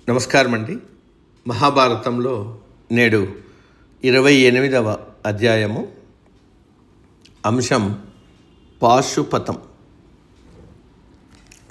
నమస్కారం అండి. మహాభారతంలో నేడు 28వ అధ్యాయము, అంశం పాశుపతం.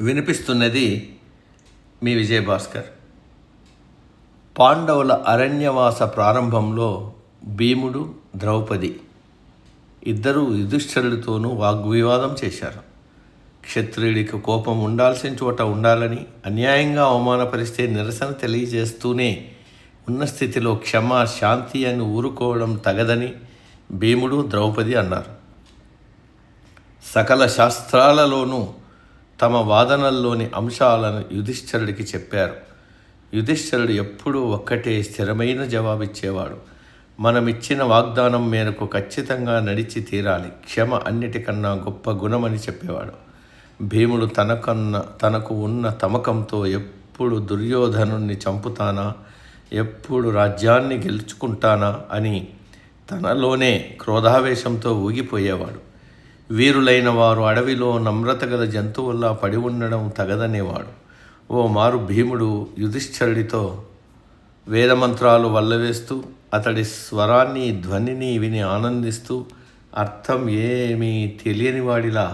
వినిపిస్తున్నది మీ విజయభాస్కర్. పాండవుల అరణ్యవాస ప్రారంభంలో భీముడు, ద్రౌపది ఇద్దరూ యుధిష్ఠిరుడితోనూ వాగ్వివాదం చేశారు. క్షత్రియుడికి కోపం ఉండాల్సిన చోట ఉండాలని, అన్యాయంగా అవమానపరిస్తే నిరసన తెలియజేస్తూనే ఉన్న స్థితిలో క్షమ, శాంతి అని ఊరుకోవడం తగదని భీముడు, ద్రౌపది అన్నారు. సకల శాస్త్రాలలోనూ తమ వాదనల్లోని అంశాలను యుధిష్ఠిరుడికి చెప్పారు. యుధిష్ఠిరుడు ఎప్పుడూ ఒక్కటే స్థిరమైన జవాబిచ్చేవాడు. మనమిచ్చిన వాగ్దానం మేరకు ఖచ్చితంగా నడిచి తీరాలి. క్షమ అన్నిటికన్నా గొప్ప గుణమని చెప్పేవాడు. భీముడు తనకు ఉన్న తమకంతో ఎప్పుడు దుర్యోధనుణ్ణి చంపుతానా, ఎప్పుడు రాజ్యాన్ని గెలుచుకుంటానా అని తనలోనే క్రోధావేశంతో ఊగిపోయేవాడు. వీరులైన వారు అడవిలో నమ్రత గల జంతువుల్లా పడి ఉండడం తగదనేవాడు. ఓ మారు భీముడు యుధిష్ఠిరుడితో వేదమంత్రాలు వల్లవేస్తూ అతడి స్వరాన్ని, ధ్వనిని విని ఆనందిస్తూ, అర్థం ఏమీ తెలియని వాడిలా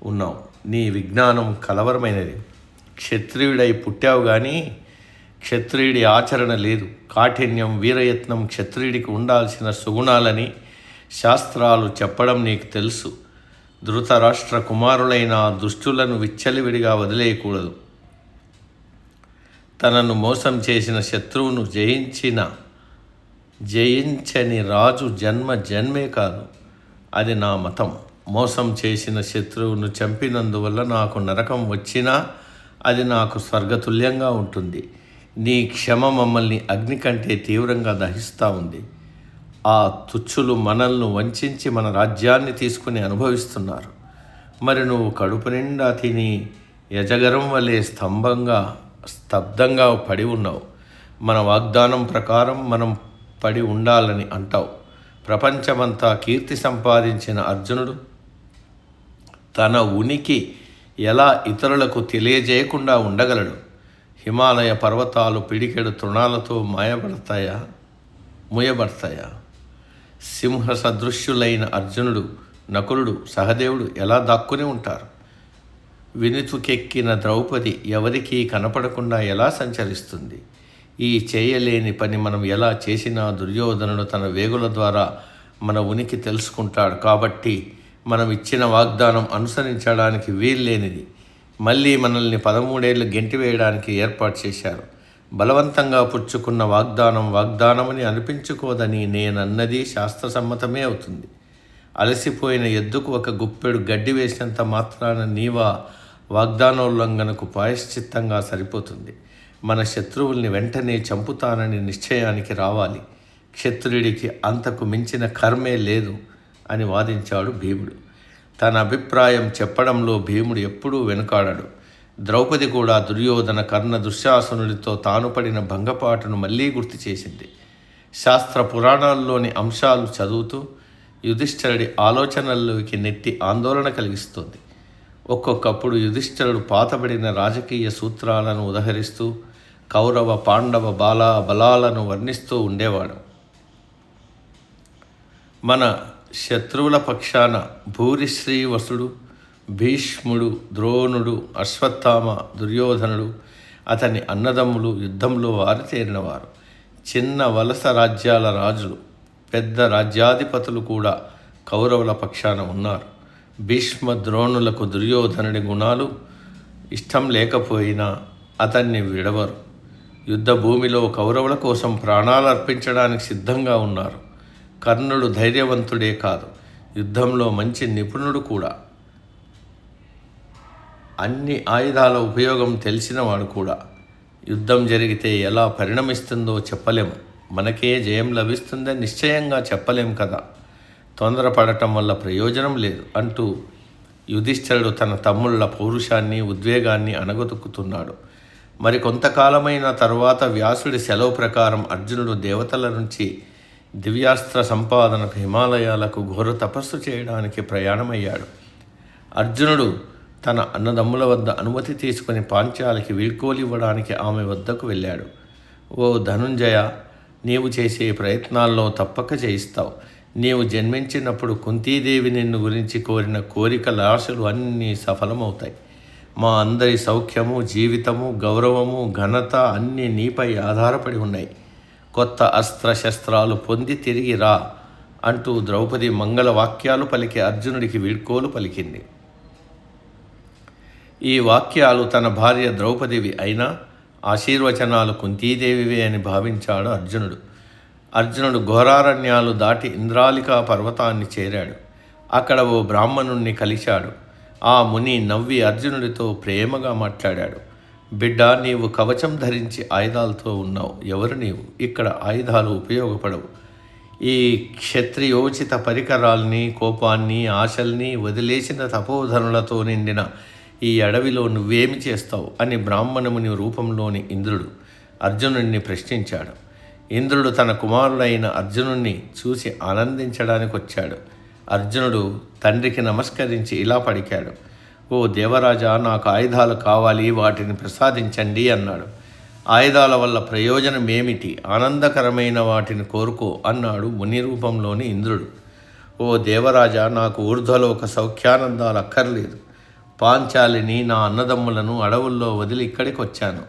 ఉన్నావు, నీ విజ్ఞానం కలవరమైనది. క్షత్రియుడై పుట్టావు కానీ క్షత్రియుడి ఆచరణ లేదు. కాఠిన్యం, వీరయత్నం క్షత్రియుడికి ఉండాల్సిన సుగుణాలని శాస్త్రాలు చెప్పడం నీకు తెలుసు. ధృతరాష్ట్ర కుమారులైన దుష్టులను విచ్చలివిడిగా వదిలేయకూడదు. తనను మోసం చేసిన శత్రువును జయించని రాజు జన్మే కాదు. అది నా మతం. మోసం చేసిన శత్రువును చంపినందువల్ల నాకు నరకం వచ్చినా అది నాకు స్వర్గతుల్యంగా ఉంటుంది. నీ క్షమ మమ్మల్ని అగ్ని కంటే తీవ్రంగా దహిస్తూ ఉంది. ఆ తుచ్చులు మనల్ని వంచి మన రాజ్యాన్ని తీసుకుని అనుభవిస్తున్నారు. మరి నువ్వు కడుపు నిండా తిని యజగరం వలె స్తబ్దంగా పడి ఉన్నావు. మన వాగ్దానం ప్రకారం మనం పడి ఉండాలని అంటావు. ప్రపంచమంతా కీర్తి సంపాదించిన అర్జునుడు తన ఉనికి ఎలా ఇతరులకు తెలియజేయకుండా ఉండగలడు? హిమాలయ పర్వతాలు పిడికెడు తృణాలతో మూయబడతాయా? సింహ సదృశ్యులైన అర్జునుడు, నకులుడు, సహదేవుడు ఎలా దాక్కుని ఉంటారు? వినుతుకెక్కిన ద్రౌపది ఎవరికీ కనపడకుండా ఎలా సంచరిస్తుంది? ఈ చేయలేని పని మనం ఎలా చేసినా దుర్యోధనుడు తన వేగుల ద్వారా మన ఉనికి తెలుసుకుంటాడు. కాబట్టి మనం ఇచ్చిన వాగ్దానం అనుసరించడానికి వీల్లేనిది. మళ్ళీ మనల్ని 13 ఏళ్ళు గెంటివేయడానికి ఏర్పాటు చేశారు. బలవంతంగా పుచ్చుకున్న వాగ్దానమని అనిపించుకోదని నేనన్నది శాస్త్రసమ్మతమే అవుతుంది. అలసిపోయిన ఎద్దుకు ఒక గుప్పెడు గడ్డి వేసినంత మాత్రాన నీవా వాగ్దానోల్లంఘనకు ప్రాయశ్చిత్తంగా సరిపోతుంది. మన శత్రువుల్ని వెంటనే చంపుతానని నిశ్చయానికి రావాలి. క్షత్రుడికి అంతకు మించిన కర్మే లేదు అని వాదించాడు భీముడు. తన అభిప్రాయం చెప్పడంలో భీముడు ఎప్పుడూ వెనుకాడాడు. ద్రౌపది కూడా దుర్యోధన, కర్ణ, దుశ్శాసనుడితో తాను పడిన భంగపాటును మళ్ళీ గుర్తు చేసింది. శాస్త్ర పురాణాల్లోని అంశాలు చదువుతూ యుధిష్ఠిరుడి ఆలోచనల్లోకి నెట్టి ఆందోళన కలిగిస్తుంది. ఒక్కొక్కప్పుడు యుధిష్ఠిరుడు పాతబడిన రాజకీయ సూత్రాలను ఉదహరిస్తూ కౌరవ, పాండవ బలాలను వర్ణిస్తూ ఉండేవాడు. మన శత్రువుల పక్షాన భూరిశ్రీవసుడు, భీష్ముడు, ద్రోణుడు, అశ్వత్థామ, దుర్యోధనుడు, అతని అన్నదమ్ములు యుద్ధంలో ఆరితేరినవారు. చిన్న వలస రాజ్యాల రాజులు, పెద్ద రాజ్యాధిపతులు కూడా కౌరవుల పక్షాన ఉన్నారు. భీష్మ ద్రోణులకు దుర్యోధనుడి గుణాలు ఇష్టం లేకపోయినా అతన్ని విడవరు. యుద్ధ భూమిలో కౌరవుల కోసం ప్రాణాలు అర్పించడానికి సిద్ధంగా ఉన్నారు. కర్ణుడు ధైర్యవంతుడే కాదు, యుద్ధంలో మంచి నిపుణుడు కూడా. అన్ని ఆయుధాల ఉపయోగం తెలిసినవాడు కూడా. యుద్ధం జరిగితే ఎలా పరిణమిస్తుందో చెప్పలేము. మనకే జయం లభిస్తుందని నిశ్చయంగా చెప్పలేం కదా. తొందరపడటం వల్ల ప్రయోజనం లేదు అంటూ యుధిష్ఠిరుడు తన తమ్ముళ్ల పౌరుషాన్ని, ఉద్వేగాన్ని అణగదొక్కుతున్నాడు. మరి కొంతకాలమైన తరువాత వ్యాసుడి సెలవు ప్రకారం అర్జునుడు దేవతల నుంచి దివ్యాస్త్ర సంపాదనకు హిమాలయాలకు ఘోర తపస్సు చేయడానికి ప్రయాణమయ్యాడు. అర్జునుడు తన అన్నదమ్ముల వద్ద అనుమతి తీసుకుని పాంచాలికి వీడ్కోలు ఇవ్వడానికి ఆమె వద్దకు వెళ్ళాడు. ఓ ధనుంజయ, నీవు చేసే ప్రయత్నాల్లో తప్పక చేయిస్తావు. నీవు జన్మించినప్పుడు కుంతీదేవి నిన్ను గురించి కోరిన కోరికల ఆశలు అన్నీ సఫలమవుతాయి. మా అందరి సౌఖ్యము, జీవితము, గౌరవము, ఘనత అన్నీ నీపై ఆధారపడి ఉన్నాయి. కొత్త అస్త్రశస్త్రాలు పొంది తిరిగి రా అంటూ ద్రౌపది మంగళ వాక్యాలు పలికి అర్జునుడికి వీడ్కోలు పలికింది. ఈ వాక్యాలు తన భార్య ద్రౌపదివి అయినా ఆశీర్వచనాలు కుంతీదేవివే అని భావించాడు అర్జునుడు ఘోరారణ్యాలు దాటి ఇంద్రాలికా పర్వతాన్ని చేరాడు. అక్కడ ఓ బ్రాహ్మణుణ్ణి కలిశాడు. ఆ ముని నవ్వి అర్జునుడితో ప్రేమగా మాట్లాడాడు. బిడ్డ, నీవు కవచం ధరించి ఆయుధాలతో ఉన్నావు. ఎవరు నీవు? ఇక్కడ ఆయుధాలు ఉపయోగపడవు. ఈ క్షత్రియోచిత పరికరాల్ని, కోపాన్ని, ఆశల్ని వదిలేసిన తపోధనులతో నిండిన ఈ అడవిలో నువ్వేమి చేస్తావు అని బ్రాహ్మణముని రూపంలోని ఇంద్రుడు అర్జునుడిని ప్రశ్నించాడు. ఇంద్రుడు తన కుమారుడైన అర్జునుడిని చూసి ఆనందించడానికి వచ్చాడు. అర్జునుడు తండ్రికి నమస్కరించి ఇలా పలికాడు. ఓ దేవరాజా, నాకు ఆయుధాలు కావాలి, వాటిని ప్రసాదించండి అన్నాడు. ఆయుధాల వల్ల ప్రయోజనం ఏమిటి? ఆనందకరమైన వాటిని కోరుకో అన్నాడు ముని రూపంలోని ఇంద్రుడు. ఓ దేవరాజా, నాకు ఊర్ధ్వలోక సౌఖ్యానందాలు అక్కర్లేదు. పాంచాలిని, నా అన్నదమ్ములను అడవుల్లో వదిలి ఇక్కడికి వచ్చాను.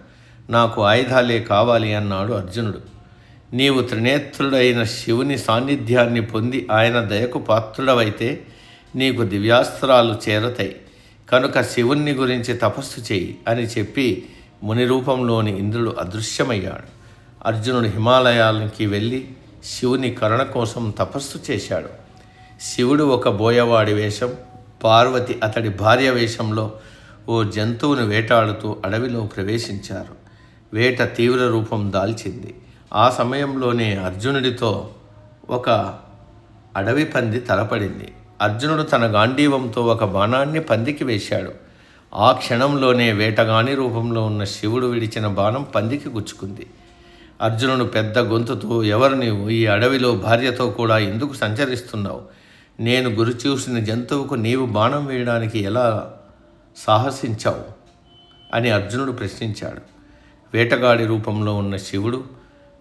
నాకు ఆయుధాలే కావాలి అన్నాడు అర్జునుడు. నీవు త్రినేత్రుడైన శివుని సాన్నిధ్యాన్ని పొంది ఆయన దయకు పాత్రుడవైతే నీకు దివ్యాస్త్రాలు చేరతాయి. కనుక శివుని గురించి తపస్సు చేయి అని చెప్పి ముని రూపంలోని ఇంద్రుడు అదృశ్యమయ్యాడు. అర్జునుడు హిమాలయాలకి వెళ్ళి శివుని కరుణ కోసం తపస్సు చేశాడు. శివుడు ఒక బోయవాడి వేషం, పార్వతి అతడి భార్య వేషంలో ఓ జంతువును వేటాడుతూ అడవిలో ప్రవేశించారు. వేట తీవ్ర రూపం దాల్చింది. ఆ సమయంలోనే అర్జునుడితో ఒక అడవి పంది తలపడింది. అర్జునుడు తన గాంధీవంతో ఒక బాణాన్ని పందికి వేశాడు. ఆ క్షణంలోనే వేటగాని రూపంలో ఉన్న శివుడు విడిచిన బాణం పందికి గుచ్చుకుంది. అర్జునుడు పెద్ద గొంతుతో, ఎవరు నీవు? ఈ అడవిలో భార్యతో కూడా ఎందుకు సంచరిస్తున్నావు? నేను గురి చూసిన జంతువుకు నీవు బాణం వేయడానికి ఎలా సాహసించావు అని అర్జునుడు ప్రశ్నించాడు. వేటగాడి రూపంలో ఉన్న శివుడు,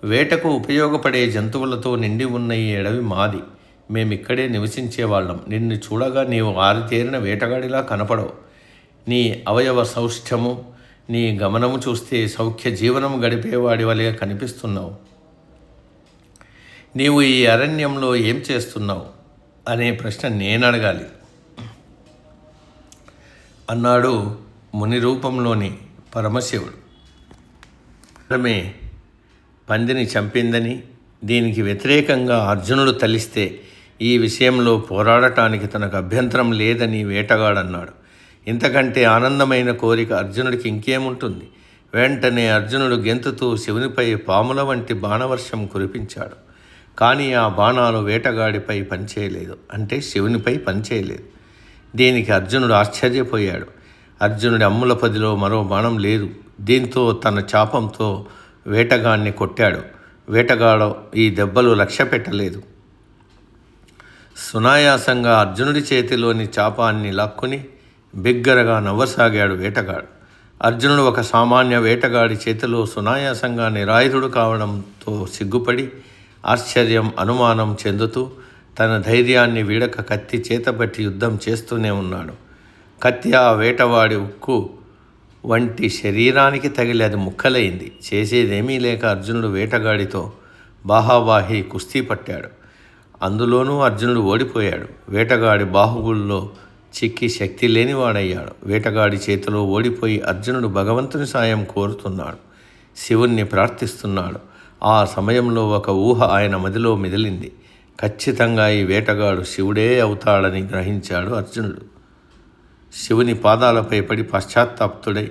వేటకు ఉపయోగపడే జంతువులతో నిండి ఉన్న ఈ అడవి మాది. మేమిక్కడే నివసించేవాళ్ళం. నిన్ను చూడగా నీవు ఆరితేరిన వేటగాడిలా కనపడవు. నీ అవయవ సౌష్ఠ్యము, నీ గమనము చూస్తే సౌఖ్య జీవనం గడిపేవాడి వలె కనిపిస్తున్నావు. నీవు ఈ అరణ్యంలో ఏం చేస్తున్నావు అనే ప్రశ్న నేను అడగాలి అన్నాడు ముని రూపంలోని పరమశివుడు. ఆమె పందిని చంపిందని, దీనికి వ్యతిరేకంగా అర్జునుడు తలిస్తే ఈ విషయంలో పోరాడటానికి తనకు అభ్యంతరం లేదని వేటగాడన్నాడు. ఇంతకంటే ఆనందమైన కోరిక అర్జునుడికి ఇంకేముంటుంది? వెంటనే అర్జునుడు గెంతుతూ శివునిపై పాముల వంటి బాణవర్షం కురిపించాడు. కానీ ఆ బాణాలు వేటగాడిపై పనిచేయలేదు, అంటే శివునిపై పనిచేయలేదు. దీనికి అర్జునుడు ఆశ్చర్యపోయాడు. అర్జునుడి అమ్ముల పదిలో మరో బాణం లేదు. దీంతో తన చాపంతో వేటగాడిని కొట్టాడు. వేటగాడు ఈ దెబ్బలు లక్ష్య పెట్టలేదు. సునాయాసంగా అర్జునుడి చేతిలోని చాపాన్ని లాక్కుని బిగ్గరగా నవ్వసాగాడు వేటగాడు. అర్జునుడు ఒక సామాన్య వేటగాడి చేతిలో సునాయాసంగా నిరాయుధుడు కావడంతో సిగ్గుపడి ఆశ్చర్యం, అనుమానం చెందుతూ తన ధైర్యాన్ని వీడక కత్తి చేతబట్టి యుద్ధం చేస్తూనే ఉన్నాడు. కత్తి ఆ వేటవాడి ఉక్కు వంటి శరీరానికి తగిలి అది ముక్కలైంది. చేసేదేమీ లేక అర్జునుడు వేటగాడితో బాహాబాహి కుస్తీ పట్టాడు. అందులోనూ అర్జునుడు ఓడిపోయాడు. వేటగాడి బాహువుల్లో చిక్కి శక్తి లేనివాడయ్యాడు. వేటగాడి చేతిలో ఓడిపోయి అర్జునుడు భగవంతుని సాయం కోరుతున్నాడు, శివుణ్ణి ప్రార్థిస్తున్నాడు. ఆ సమయంలో ఒక ఊహ ఆయన మదిలో మెదిలింది. ఖచ్చితంగా ఈ వేటగాడు శివుడే అవుతాడని గ్రహించాడు అర్జునుడు. శివుని పాదాలపై పడి పశ్చాత్తాప్తుడై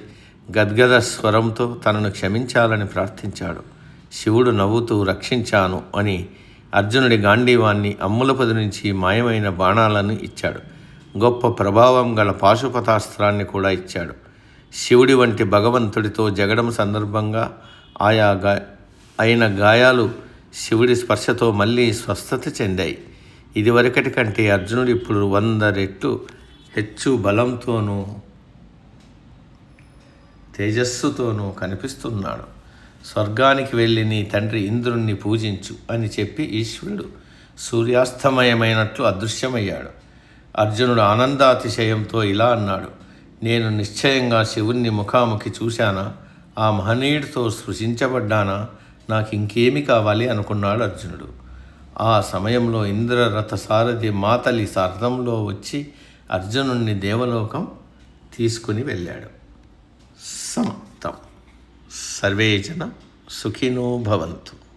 గద్గద స్వరంతో తనను క్షమించాలని ప్రార్థించాడు. శివుడు నవ్వుతూ రక్షించాను అని అర్జునుడి గాంధీవాన్ని అమ్ములపది నుంచి మాయమైన బాణాలను ఇచ్చాడు. గొప్ప ప్రభావం గల పాశుపతాస్త్రాన్ని కూడా ఇచ్చాడు. శివుడి వంటి భగవంతుడితో జగడం సందర్భంగా అయిన గాయాలు శివుడి స్పర్శతో మళ్ళీ స్వస్థత చెందాయి. ఇదివరకటి కంటే అర్జునుడు ఇప్పుడు 100 రెట్లు హెచ్చు బలంతోనూ తేజస్సుతోనూ కనిపిస్తున్నాడు. స్వర్గానికి వెళ్ళి నీ తండ్రి ఇంద్రుణ్ణి పూజించు అని చెప్పి ఈశ్వరుడు సూర్యాస్తమయమైనట్లు అదృశ్యమయ్యాడు. అర్జునుడు ఆనందాతిశయంతో ఇలా అన్నాడు, నేను నిశ్చయంగా శివుణ్ణి ముఖాముఖి చూశానా, ఆ మహనీయుడితో స్పృశించబడ్డానా, నాకు ఇంకేమి కావాలి అనుకున్నాడు అర్జునుడు. ఆ సమయంలో ఇంద్రరథ సారథి మాతలి సారథంలో వచ్చి అర్జునుణ్ణి దేవలోకం తీసుకుని వెళ్ళాడు. సమాప్తం. సర్వే జన సుఖినో భవంతు.